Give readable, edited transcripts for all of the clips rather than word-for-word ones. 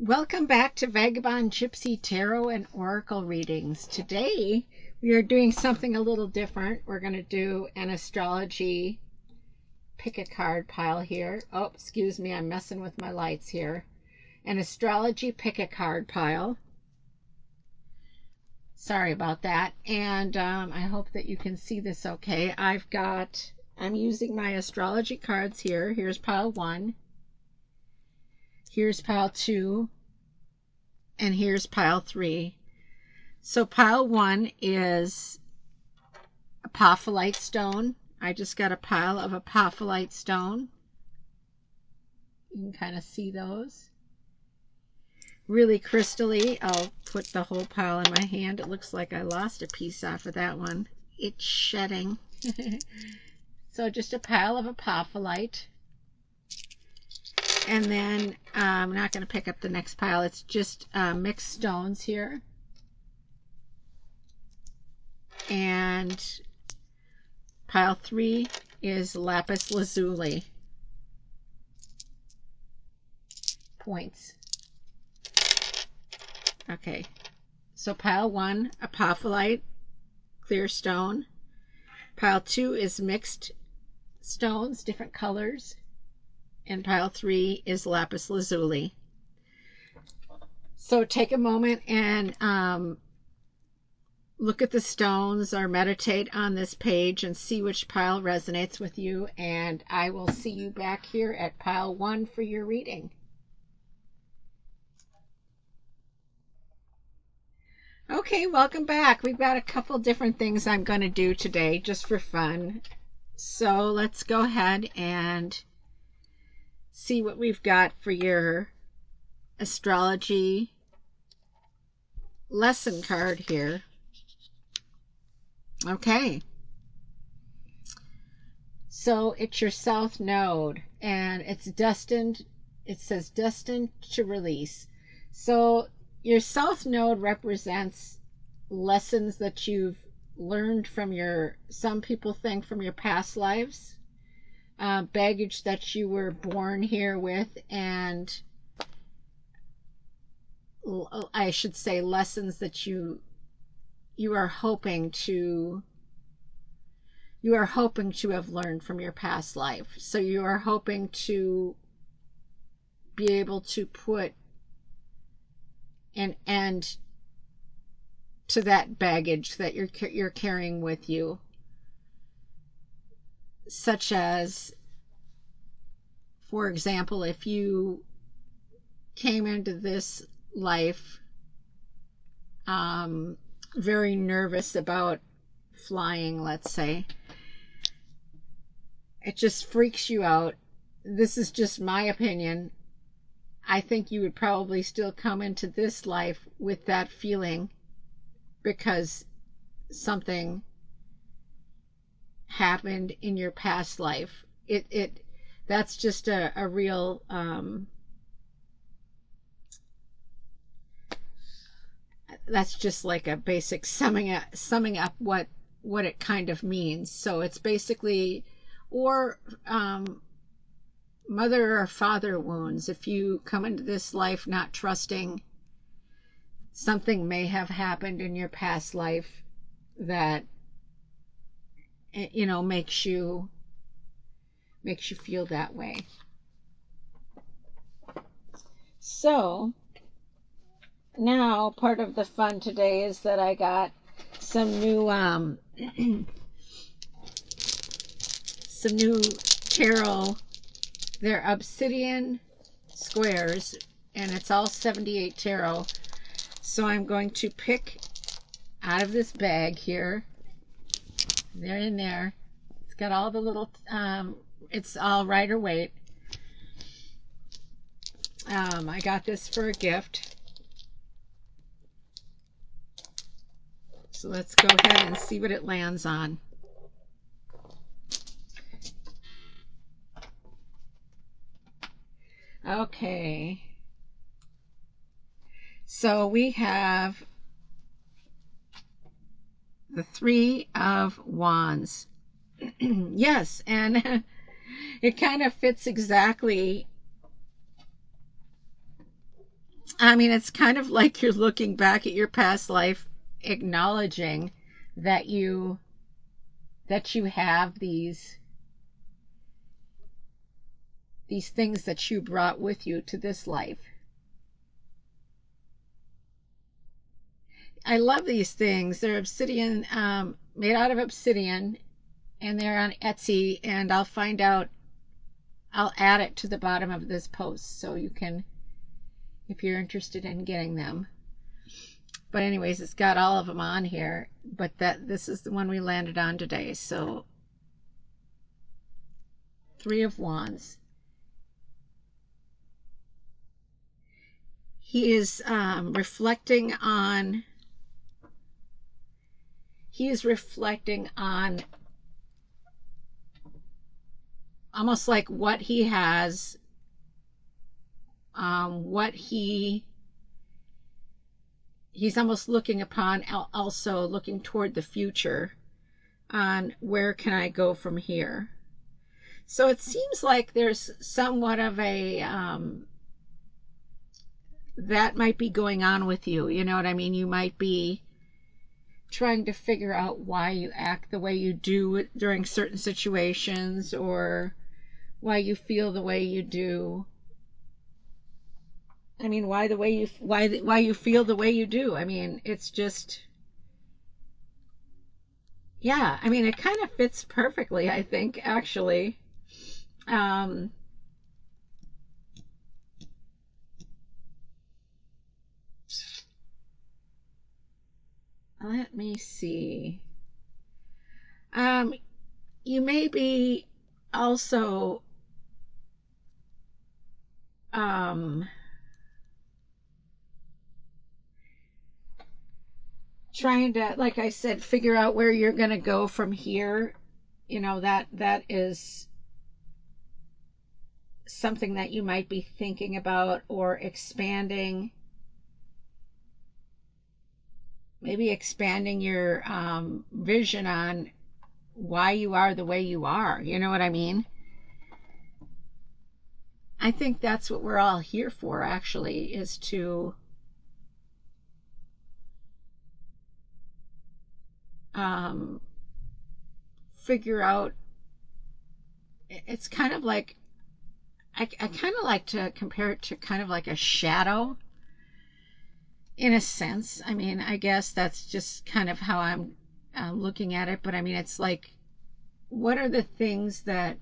Welcome back to Vagabond, Gypsy, Tarot, and Oracle readings. Today we are doing something a little different. We're going to do an astrology pick a card pile here. Oh, excuse me, I'm messing with my lights here. An astrology pick a card pile. Sorry about that. And I hope that you can see this okay. I'm using my astrology cards here. Here's pile 1. Here's pile 2. And here's pile 3. So pile 1 is apophyllite stone. I just got a pile of apophyllite stone. You can kind of see those. Really crystally. I'll put the whole pile in my hand. It looks like I lost a piece off of that one. It's shedding. So just a pile of apophyllite. And then I'm not going to pick up the next pile. It's just mixed stones here. And pile 3 is lapis lazuli. Points. Okay. So pile 1, apophyllite, clear stone. Pile 2 is mixed stones, different colors. And pile 3 is lapis lazuli. So take a moment and look at the stones or meditate on this page and see which pile resonates with you. And I will see you back here at pile 1 for your reading. Okay, welcome back. We've got a couple different things I'm going to do today just for fun. So let's go ahead and see what we've got for your astrology lesson card here. Okay. So it's your South Node, and it's destined, it says destined to release. So your South Node represents lessons that you've learned from some people think from your past lives. Baggage that you were born here with, and I should say lessons that you are hoping to have learned from your past life. So you are hoping to be able to put an end to that baggage that you're carrying with you, such as, for example, if you came into this life very nervous about flying, let's say, it just freaks you out. This is just my opinion. I think you would probably still come into this life with that feeling because something happened in your past life. That's just a real that's just like a basic summing up what it kind of means. So it's basically, or mother or father wounds. If you come into this life not trusting, something may have happened in your past life that makes you feel that way. So now part of the fun today is that I got some new tarot. They're Obsidian squares, and it's all 78 tarot. So I'm going to pick out of this bag here. They're in there. It's got all the little it's all Rider Waite. I got this for a gift. So let's go ahead and see what it lands on. Okay. So we have the 3 of Wands. Yes, and it kind of fits exactly I mean, it's kind of like you're looking back at your past life, acknowledging that you have these things that you brought with you to this life. I love these things. They're obsidian, made out of obsidian, and they're on Etsy, and I'll add it to the bottom of this post so you can, if you're interested in getting them. But anyways, it's got all of them on here, but this is the one we landed on today. So 3 of Wands. He is reflecting on almost like what he has, he's almost looking upon, also looking toward the future on where can I go from here. So it seems like there's somewhat of a that might be going on with you. You know what I mean? You might be trying to figure out why you act the way you do during certain situations, or why you feel the way you do. I mean, why you feel the way you do. I mean, it's just, yeah, I mean, it kind of fits perfectly, I think, actually. Let me see. You may be also trying to, like I said, figure out where you're going to go from here. You know, that is something that you might be thinking about, or expanding, maybe expanding your vision on why you are the way you are. You know what I mean? I think that's what we're all here for, actually, is to figure out. It's kind of like, I kind of like to compare it to kind of like a shadow, in a sense. I mean, I guess that's just kind of how I'm looking at it. But I mean, it's like, what are the things that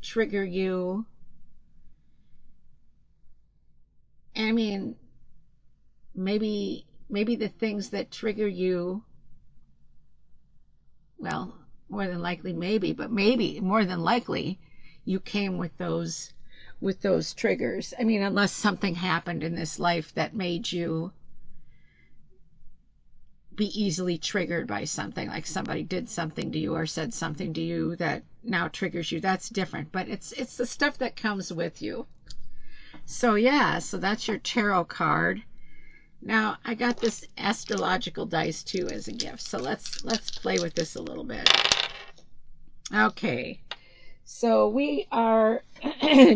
trigger you? I mean, maybe the things that trigger you, well, more than likely, but maybe more than likely you came with those triggers. I mean, unless something happened in this life that made you be easily triggered by something, like somebody did something to you or said something to you that now triggers you. That's different, but it's the stuff that comes with you. So yeah, so that's your tarot card. Now I got this astrological dice too as a gift, so let's play with this a little bit. Okay, so we are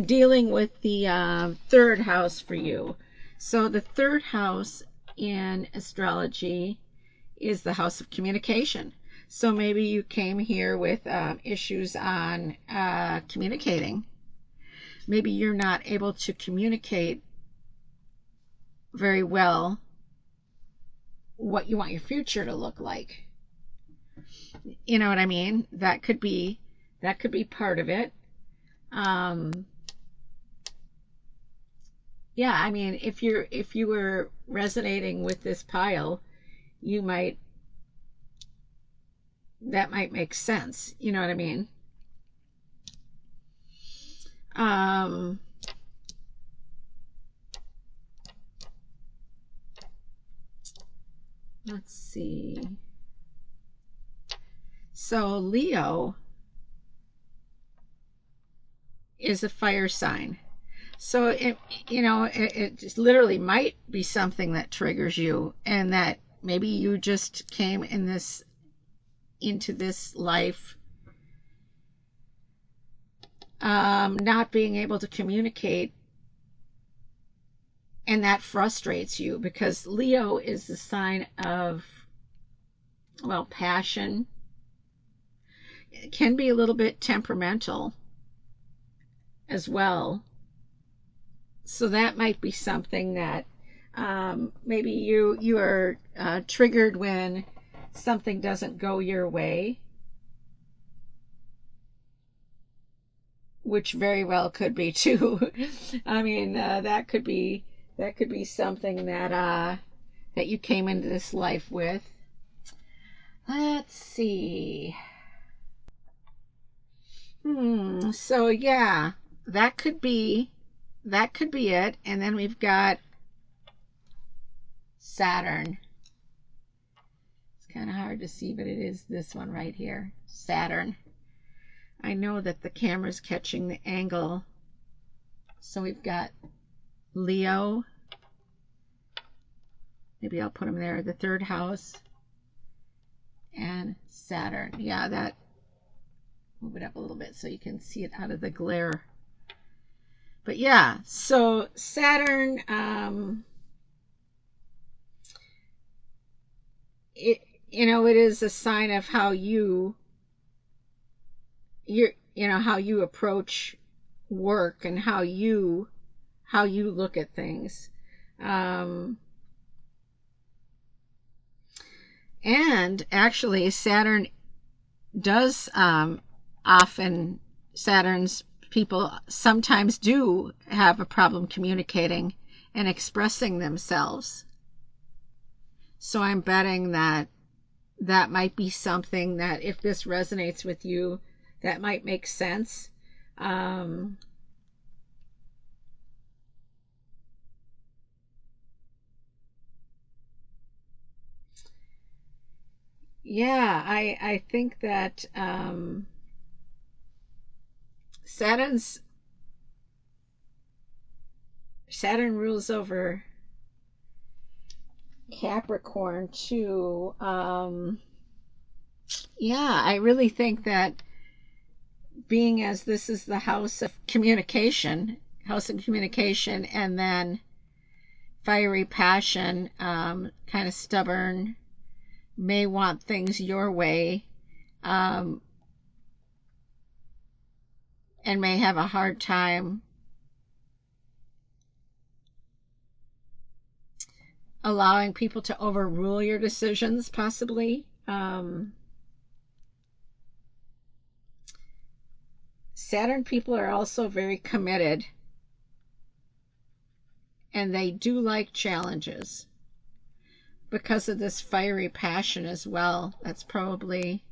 dealing with the third house for you. So the third house in astrology is the house of communication. So maybe you came here with issues on communicating. Maybe you're not able to communicate very well what you want your future to look like. You know what I mean? That could be part of it. Yeah, I mean, if you were resonating with this pile, that might make sense. You know what I mean? Let's see. So Leo is a fire sign. So it just literally might be something that triggers you, and that maybe you just came into this life not being able to communicate, And that frustrates you because Leo is the sign of, well, passion. It can be a little bit temperamental as well. So that might be something that maybe you are triggered when something doesn't go your way, which very well could be too. I mean, that could be something that that you came into this life with. Let's see. So yeah, that could be it. And then we've got Saturn. It's kind of hard to see, but it is this one right here, Saturn. I know that the camera's catching the angle. So we've got Leo. Maybe I'll put them there, the third house. And Saturn. Yeah, that, move it up a little bit so you can see it out of the glare. But yeah, so Saturn, it, you know, it is a sign of how how you approach work and how you look at things. And actually Saturn does often, Saturn's people sometimes do have a problem communicating and expressing themselves. So I'm betting that that might be something that if this resonates with you, that might make sense. Yeah, I think that Saturn rules over Capricorn too. Yeah, I really think that being as this is the house of communication, and then fiery passion, kind of stubborn, may want things your way, and may have a hard time allowing people to overrule your decisions, possibly. Saturn people are also very committed, and they do like challenges because of this fiery passion as well. That's probably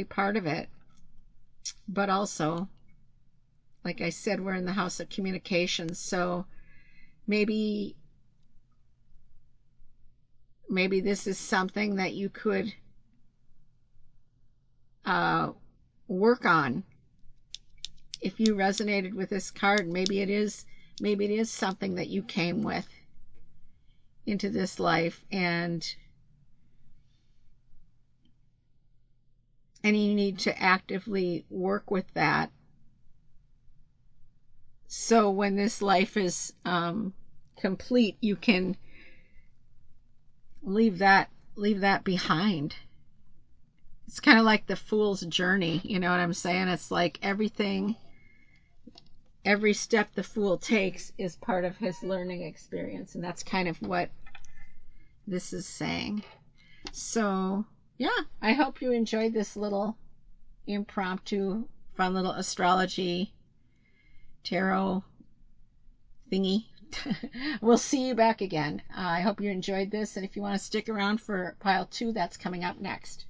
part of it. But also, like I said, we're in the house of communications, so maybe this is something that you could work on. If you resonated with this card, maybe it is something that you came with into this life, and you need to actively work with that. So when this life is complete, you can leave that behind. It's kind of like the fool's journey, you know what I'm saying? It's like every step the fool takes is part of his learning experience, and that's kind of what this is saying. So yeah, I hope you enjoyed this little impromptu, fun little astrology tarot thingy. We'll see you back again. I hope you enjoyed this, and if you want to stick around for pile 2, that's coming up next.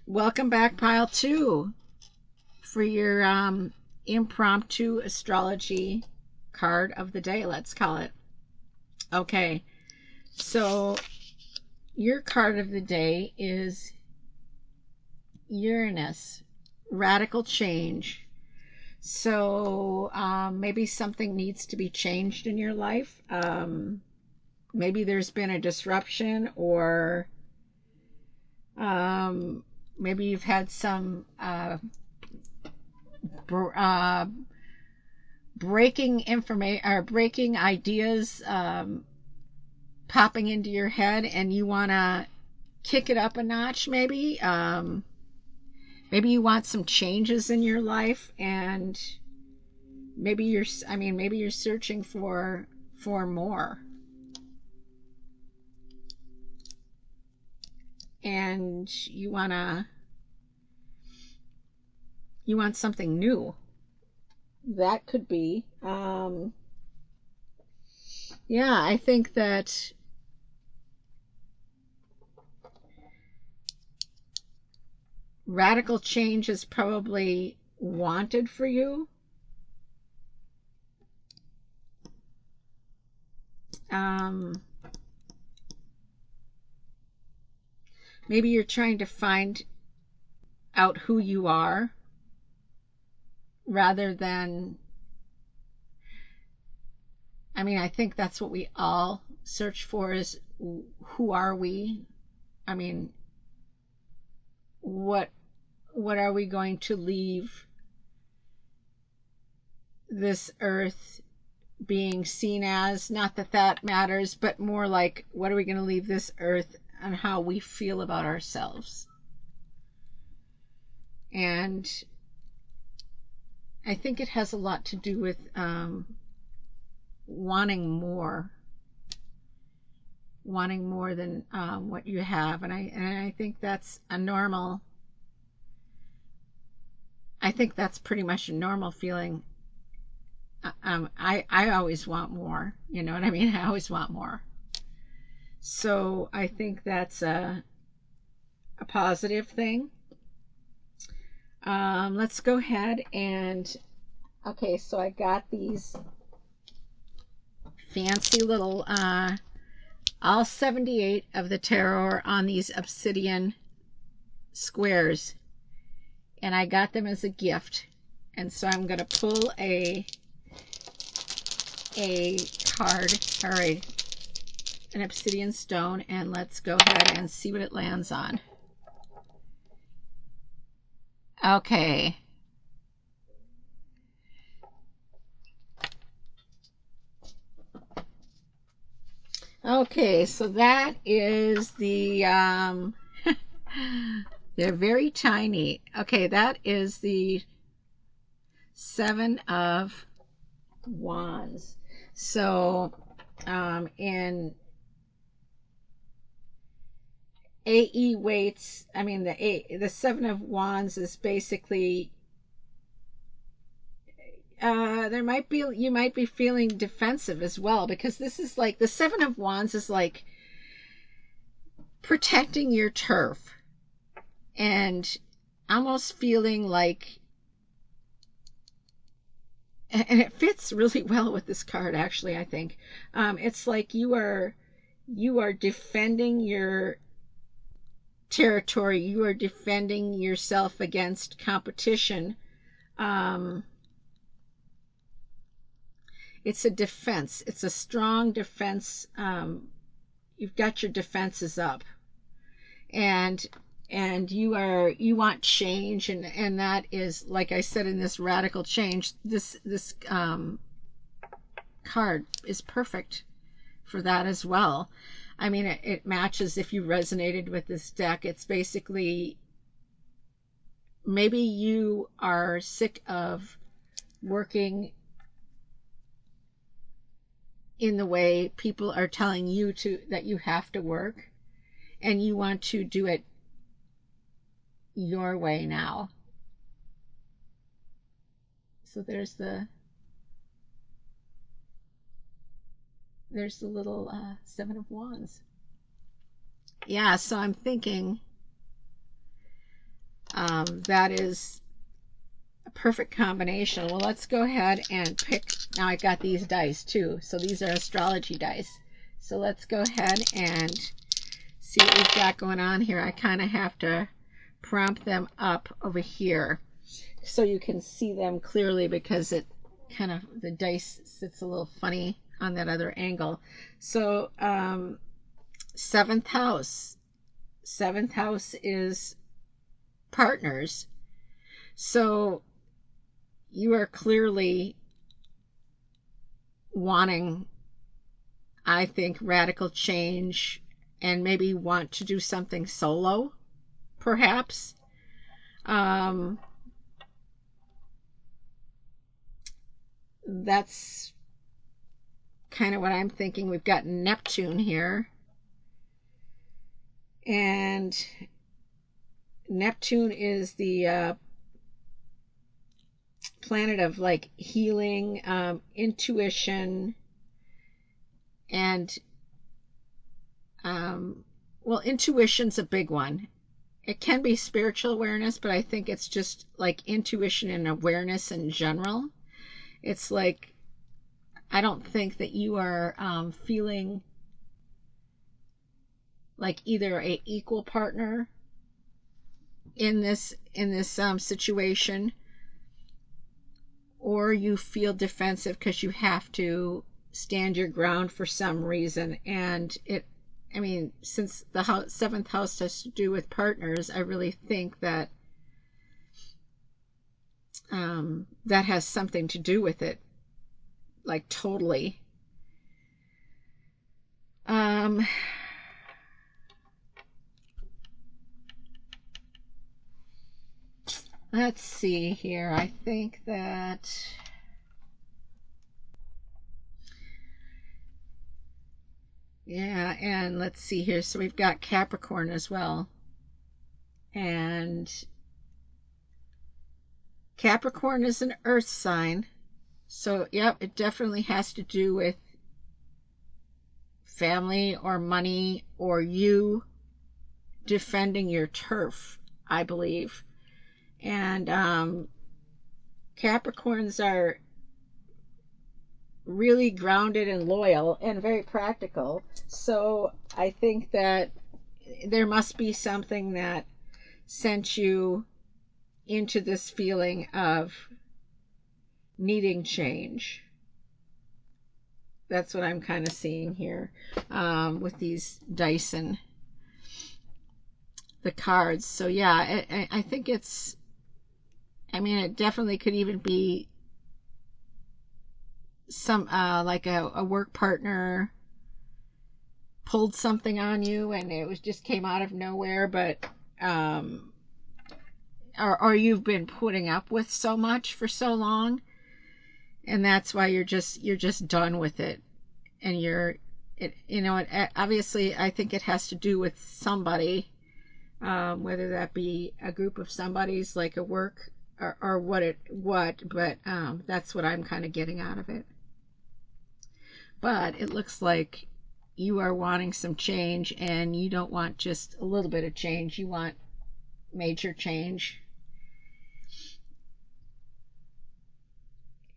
Welcome back, pile 2, for your impromptu astrology card of the day, let's call it. Okay, so your card of the day is Uranus, radical change. So maybe something needs to be changed in your life. Maybe there's been a disruption, or maybe you've had some breaking information or breaking ideas popping into your head, and you want to kick it up a notch. Maybe maybe you want some changes in your life, and maybe you're searching for more, and you want something new. That could be yeah, I think that radical change is probably wanted for you. Maybe you're trying to find out who you are rather than, I think that's what we all search for, is who are we? I mean, what are we going to leave this earth being seen as? Not that that matters, but more like, what are we going to leave this earth and how we feel about ourselves? And I think it has a lot to do with wanting more than what you have. And I think that's a normal, I think that's pretty much a normal feeling. I always want more, you know what I mean? I always want more. So I think that's a positive thing. Let's go ahead and, okay, so I got these fancy little, all 78 of the tarot are on these obsidian squares, and I got them as a gift. And so I'm going to pull a card, or an obsidian stone, and let's go ahead and see what it lands on. Okay. Okay, so that is the they're very tiny. Okay, that is the 7 of Wands. So in AE weights, the 7 of Wands is basically, you might be feeling defensive as well, because this is like, the 7 of Wands is like protecting your turf, and almost feeling like, and it fits really well with this card, actually. I think it's like you are defending your territory, you are defending yourself against competition. It's a defense, it's a strong defense. You've got your defenses up, and you want change, and that is, like I said, in this radical change, this card is perfect for that as well. It matches, if you resonated with this deck. It's basically, maybe you are sick of working in the way people are telling you that you have to work, and you want to do it your way now. So there's the little 7 of Wands. Yeah, so I'm thinking that is a perfect combination. Well, let's go ahead and pick. Now I got these dice too, so these are astrology dice. So let's go ahead and see what we've got going on here. I kind of have to prompt them up over here so you can see them clearly, because it kind of, the dice sits a little funny on that other angle. So 7th house is partners. So you are clearly wanting, I think, radical change, and maybe want to do something solo, perhaps. That's kind of what I'm thinking. We've got Neptune here, and Neptune is the planet of like healing, intuition, and well, intuition's a big one. It can be spiritual awareness, but I think it's just like intuition and awareness in general. It's like, I don't think that you are feeling like either a equal partner in this situation, or you feel defensive because you have to stand your ground for some reason. And I mean, since the seventh house has to do with partners, I really think that that has something to do with it, like totally. Let's see here. I think that yeah, and let's see here. So we've got Capricorn as well. And Capricorn is an earth sign. So, yep, it definitely has to do with family or money or you defending your turf, I believe. And Capricorns are really grounded and loyal and very practical. So I think that there must be something that sent you into this feeling of needing change. That's what I'm kind of seeing here with these dice and the cards. So yeah, I think it's, I mean, it definitely could even be some like a work partner pulled something on you and it was just came out of nowhere, but or you've been putting up with so much for so long, and that's why you're just done with it. And obviously I think it has to do with somebody, whether that be a group of somebody's, like a work or what, but that's what I'm kind of getting out of it. But it looks like you are wanting some change, and you don't want just a little bit of change. You want major change.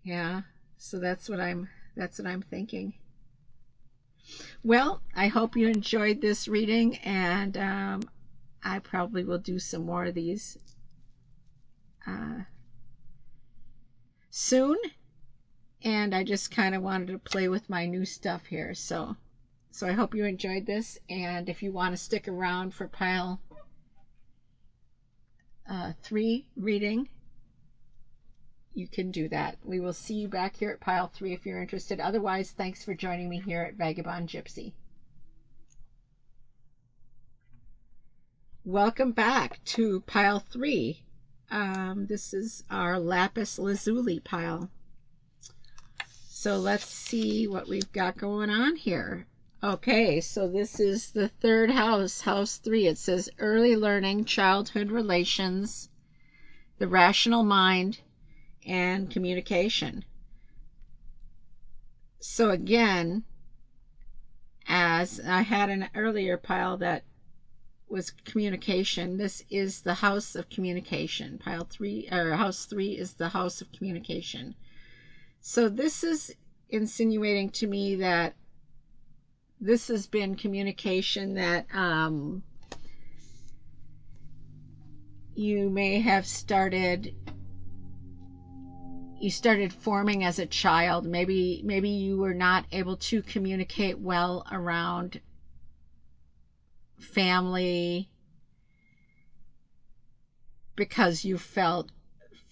Yeah, so that's what I'm thinking. Well, I hope you enjoyed this reading, and I probably will do some more of these soon. And I just kind of wanted to play with my new stuff here. So I hope you enjoyed this, and if you want to stick around for pile 3 reading, you can do that. We will see you back here at pile 3 if you're interested. Otherwise, thanks for joining me here at Vagabond Gypsy. Welcome back to pile 3. This is our lapis lazuli pile. So let's see what we've got going on here. Okay, so this is the 3rd house, house 3. It says early learning, childhood relations, the rational mind, and communication. So again, as I had an earlier pile that was communication, this is the house of communication. Pile 3, or house 3, is the house of communication. So this is insinuating to me that this has been communication that you may have started forming as a child. Maybe you were not able to communicate well around family because you felt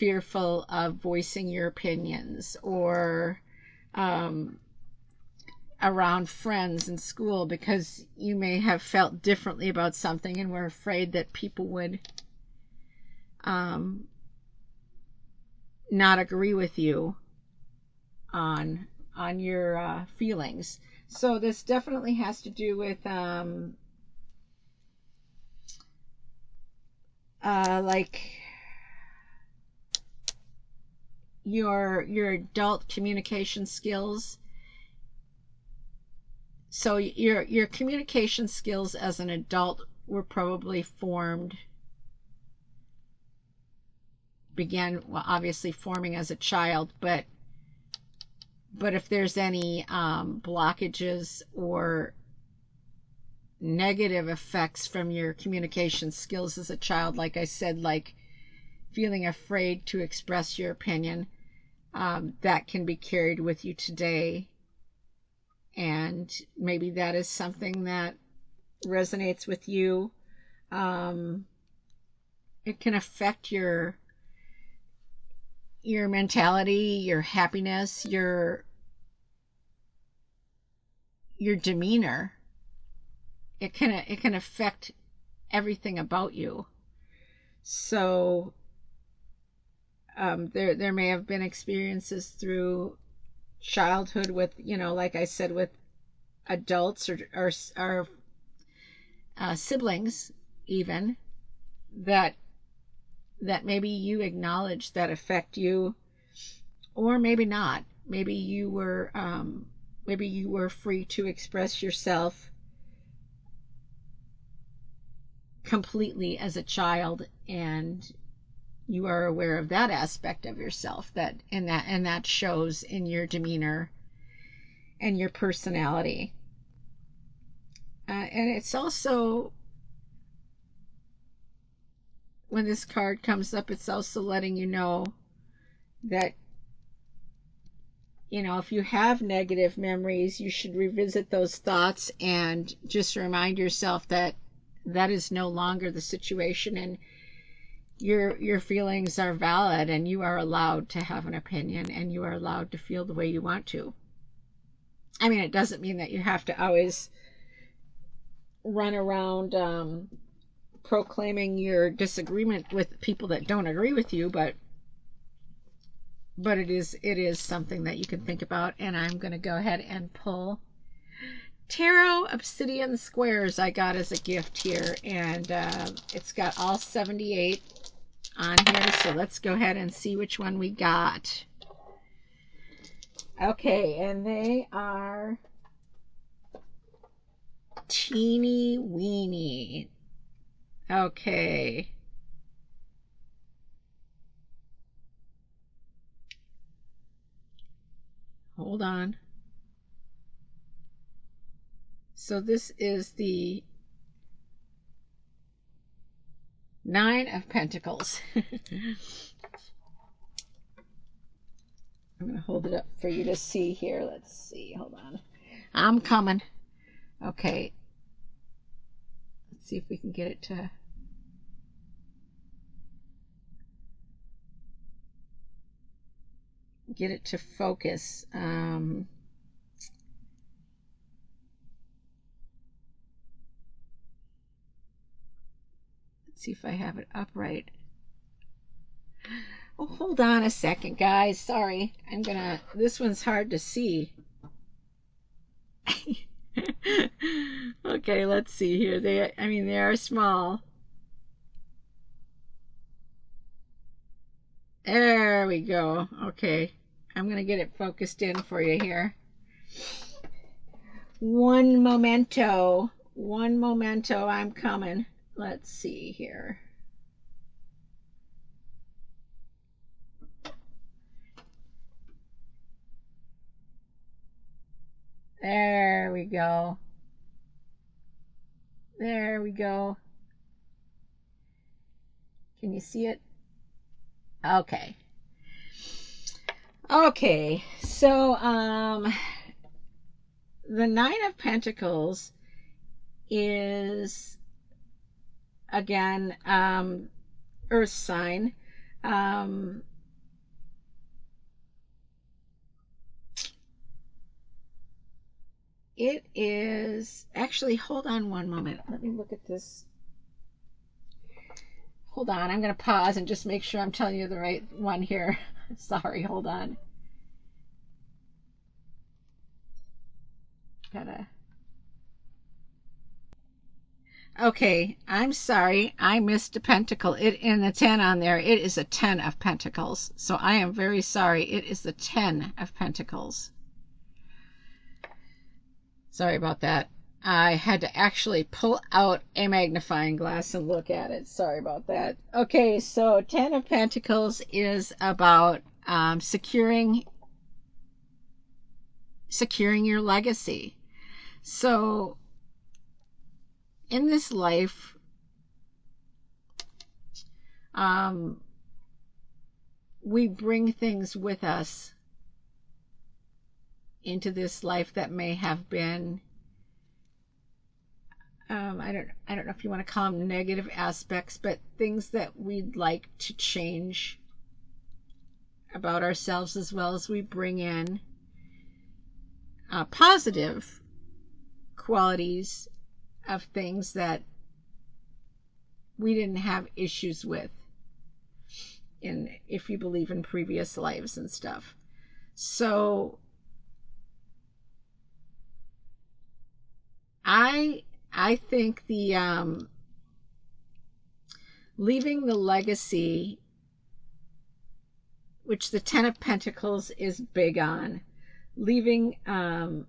fearful of voicing your opinions, or around friends in school because you may have felt differently about something and were afraid that people would not agree with you on your feelings. So this definitely has to do with like your adult communication skills. So your communication skills as an adult were probably began, well, obviously forming as a child, but if there's any blockages or negative effects from your communication skills as a child, like I said, like feeling afraid to express your opinion, that can be carried with you today. And maybe that is something that resonates with you. It can affect your mentality, your happiness, your demeanor. It can affect everything about you. So there may have been experiences through childhood with, like I said, with adults or siblings even, that maybe you acknowledge that affect you, or maybe not. Maybe you were free to express yourself completely as a child, and you are aware of that aspect of yourself, and that shows in your demeanor and your personality. And it's also, when this card comes up, it's also letting you know that, if you have negative memories, you should revisit those thoughts and just remind yourself that that is no longer the situation, and your feelings are valid, and you are allowed to have an opinion, and you are allowed to feel the way you want to. I mean, it doesn't mean that you have to always run around proclaiming your disagreement with people that don't agree with you, but it is something that you can think about. And I'm going to go ahead and pull Tarot Obsidian squares I got as a gift here, and it's got all 78 on here, so let's go ahead and see which one we got. Okay, and they are teeny weeny. Okay. Hold on. So this is the Nine of Pentacles. I'm going to hold it up for you to see here. Let's see. Hold on. I'm coming. Okay. Let's see if we can get it to... focus. Let's see if I have it upright. Oh, hold on a second, guys. Sorry. This one's hard to see. Okay, let's see here. They are small. There we go. Okay. I'm going to get it focused in for you here. One momento. I'm coming. Let's see here. There we go. There we go. Can you see it? Okay. Okay. So, the Nine of Pentacles is, again, earth sign. It is actually, hold on one moment. Let me look at this. Hold on, I'm going to pause and just make sure I'm telling you the right one here. Sorry, hold on. Gotta. Okay, I'm sorry. I missed a pentacle. It in the 10 on there. It is a 10 of pentacles. So I am very sorry. It is the 10 of pentacles. Sorry about that. I had to actually pull out a magnifying glass and look at it. Sorry about that. Okay, so 10 of Pentacles is about securing your legacy. So in this life, we bring things with us into this life that may have been I don't know if you want to call them negative aspects, but things that we'd like to change about ourselves, as well as we bring in positive qualities of things that we didn't have issues with if you believe in previous lives and stuff. So I think the leaving the legacy, which the 10 of Pentacles is big on, leaving a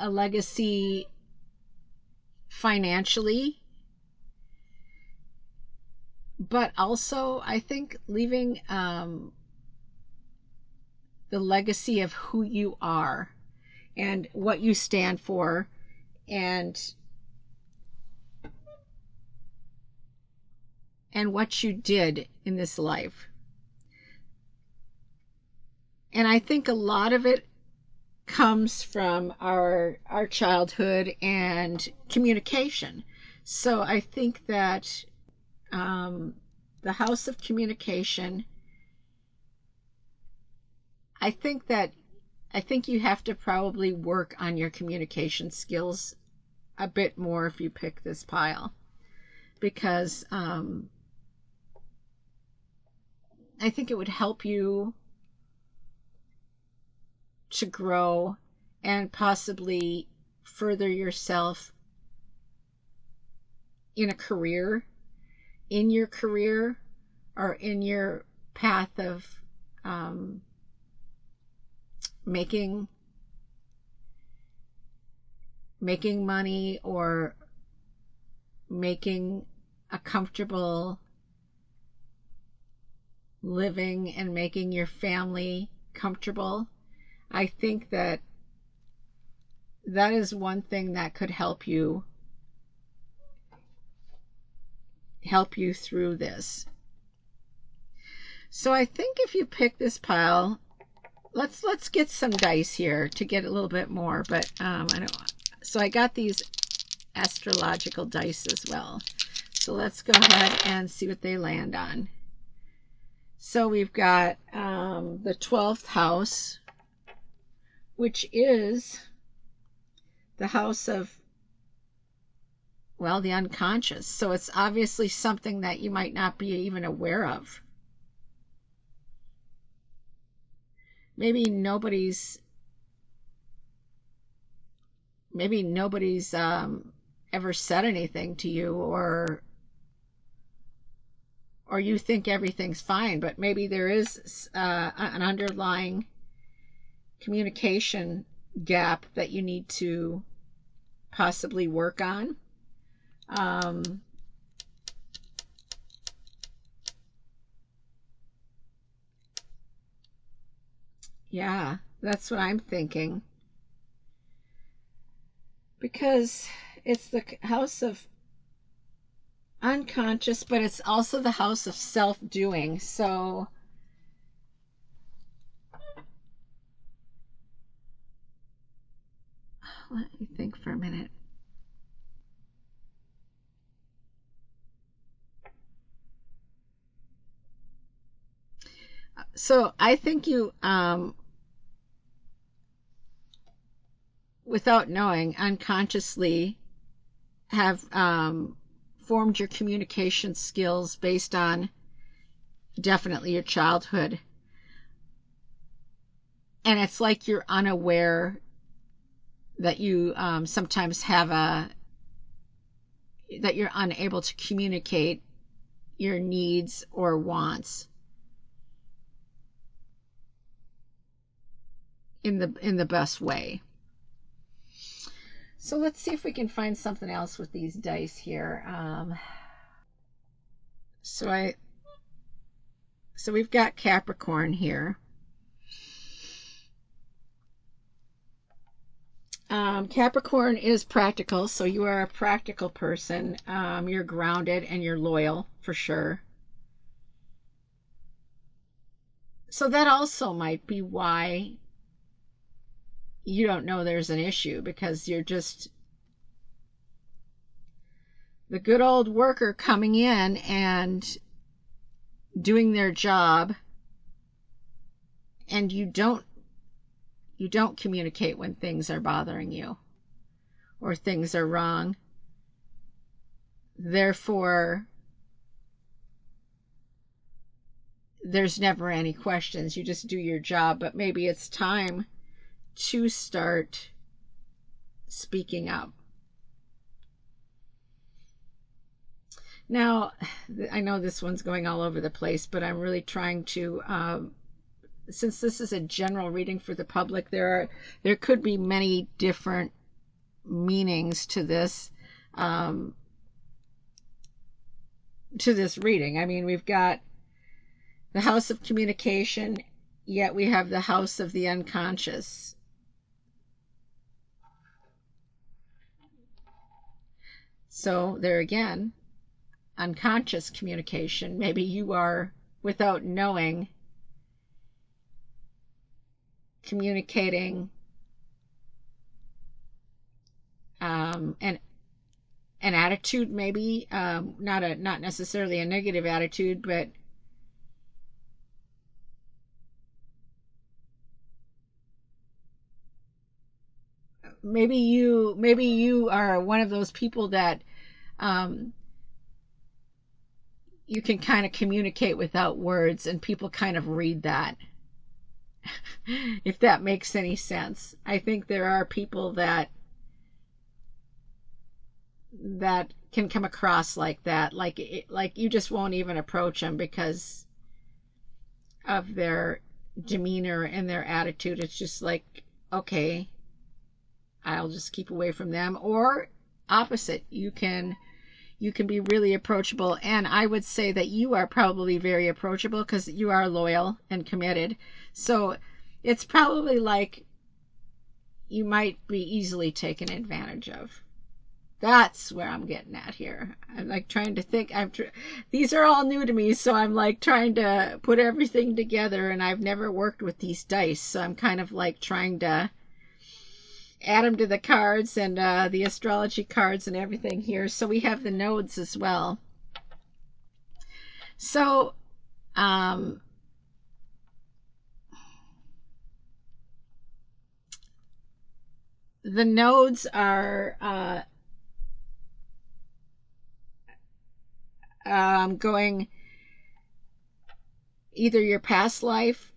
legacy financially, but also I think leaving the legacy of who you are and what you stand for, and what you did in this life. And I think a lot of it comes from our childhood and communication. So I think that the house of communication, I think you have to probably work on your communication skills a bit more if you pick this pile, because I think it would help you to grow and possibly further yourself in a career, in your career, or in your path of making money, or making a comfortable living and making your family comfortable. I think that is one thing that could help you through this. So I think if you pick this pile, let's get some dice here to get a little bit more, but I don't. So I got these astrological dice as well. So let's go ahead and see what they land on. So we've got the 12th house, which is the house of, well, the unconscious. So it's obviously something that you might not be even aware of. Maybe nobody's ever said anything to you, or you think everything's fine, but maybe there is an underlying communication gap that you need to possibly work on. Yeah, that's what I'm thinking, because it's the house of unconscious, but it's also the house of self-doing. So let me think for a minute. So I think you without knowing, unconsciously have formed your communication skills based on definitely your childhood. And it's like you're unaware that you sometimes have that you're unable to communicate your needs or wants in the best way. So let's see if we can find something else with these dice here. So we've got Capricorn here. Capricorn is practical, so you are a practical person. You're grounded and you're loyal for sure. So that also might be why you don't know there's an issue, because you're just the good old worker coming in and doing their job, and you don't communicate when things are bothering you or things are wrong. Therefore, there's never any questions. You just do your job, but maybe it's time to start speaking up. Now, I know this one's going all over the place, but I'm really trying to, since this is a general reading for the public, there could be many different meanings to this reading. I mean, we've got the house of communication, yet we have the house of the unconscious. So there again, unconscious communication. Maybe you are, without knowing, communicating an attitude, maybe not necessarily a negative attitude, but maybe you are one of those people that you can kind of communicate without words, and people kind of read that. If that makes any sense. I think there are people that can come across like that, like you just won't even approach them because of their demeanor and their attitude. It's just like, okay, I'll just keep away from them. Or opposite, you can be really approachable, and I would say that you are probably very approachable because you are loyal and committed. So it's probably like you might be easily taken advantage of. That's where I'm getting at here. I'm like trying to think. These are all new to me, so I'm like trying to put everything together, and I've never worked with these dice, so I'm kind of like trying to add them to the cards and the astrology cards and everything here. So we have the nodes as well. So the nodes are going either your past life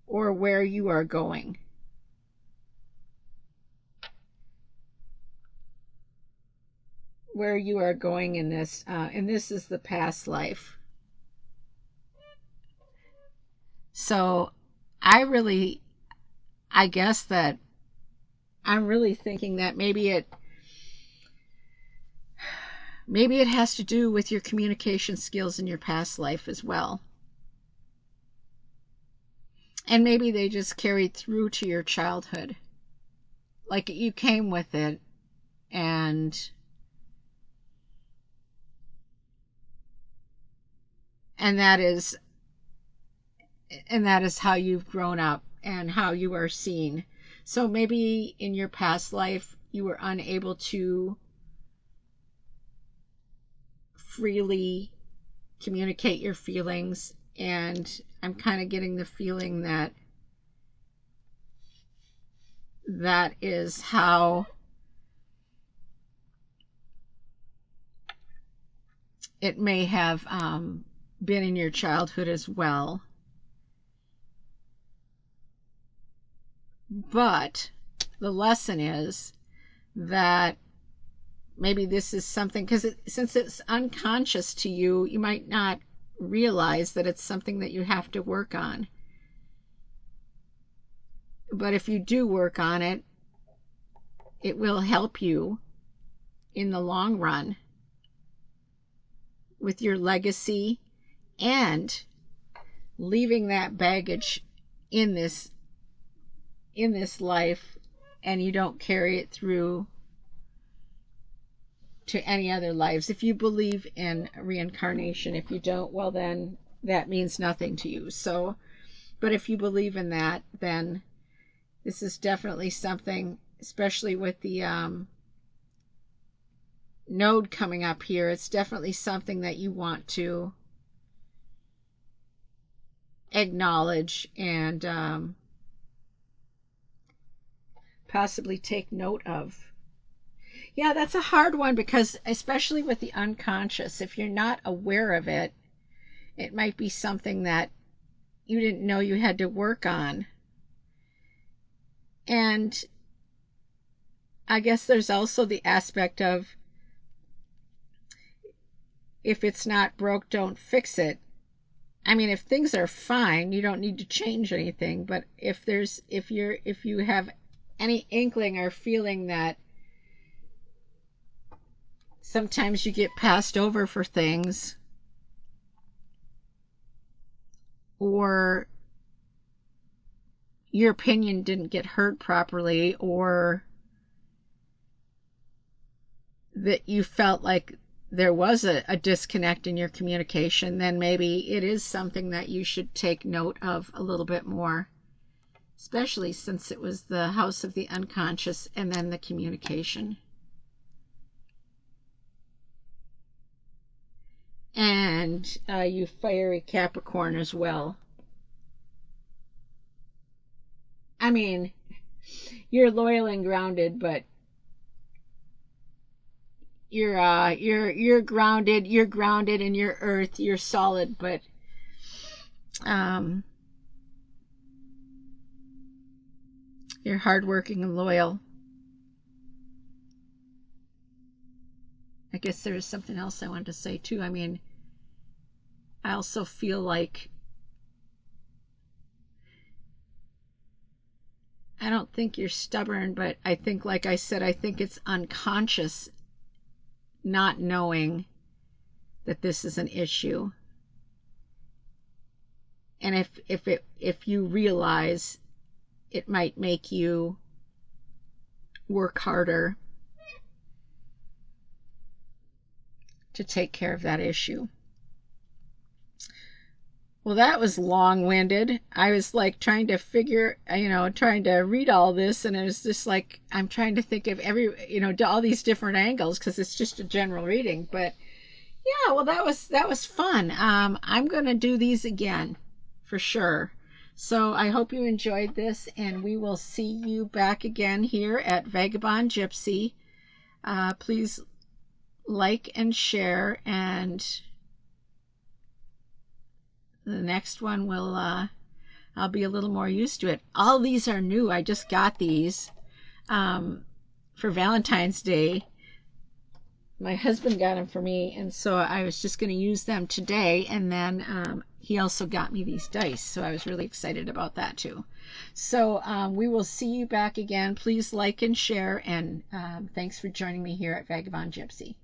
or where you are going. Where you are going in this, and this is the past life. So I guess that I'm really thinking that maybe it has to do with your communication skills in your past life as well. And maybe they just carried through to your childhood. Like you came with it, and that is how you've grown up and how you are seen. So maybe in your past life you were unable to freely communicate your feelings, and I'm kind of getting the feeling that that is how it may have been in your childhood as well. But the lesson is that maybe this is something, because since it's unconscious to you, you might not realize that it's something that you have to work on. But if you do work on it, it will help you in the long run with your legacy and leaving that baggage in this life, and you don't carry it through to any other lives. If you believe in reincarnation, if you don't, well, then that means nothing to you. So, but if you believe in that, then this is definitely something, especially with the node coming up here, it's definitely something that you want to acknowledge and possibly take note of. Yeah, that's a hard one, because especially with the unconscious, if you're not aware of it, it might be something that you didn't know you had to work on. And I guess there's also the aspect of, if it's not broke, don't fix it. I mean, if things are fine, you don't need to change anything. But if you have any inkling or feeling that sometimes you get passed over for things, or your opinion didn't get heard properly, or that you felt like there was a disconnect in your communication, then maybe it is something that you should take note of a little bit more, especially since it was the house of the unconscious and then the communication. And you fiery Capricorn as well. I mean, you're loyal and grounded, but you're grounded. You're grounded in your earth. You're solid, but you're hardworking and loyal. I guess there was something else I wanted to say too. I mean, I also feel like, I don't think you're stubborn, but I think, like I said, I think it's unconscious, not knowing that this is an issue. And if you realize, it might make you work harder to take care of that issue. Well, that was long-winded. I was like trying to figure, trying to read all this, and it was just like, I'm trying to think of all these different angles, because it's just a general reading. But yeah, well, that was fun. I'm going to do these again for sure. So I hope you enjoyed this, and we will see you back again here at Vagabond Gypsy. Please like and share, and the next one will I'll be a little more used to it. All these are new. I just got these for Valentine's Day. My husband got them for me, and so I was just going to use them today. And then he also got me these dice, so I was really excited about that too. So we will see you back again. Please like and share, and thanks for joining me here at Vagabond Gypsy.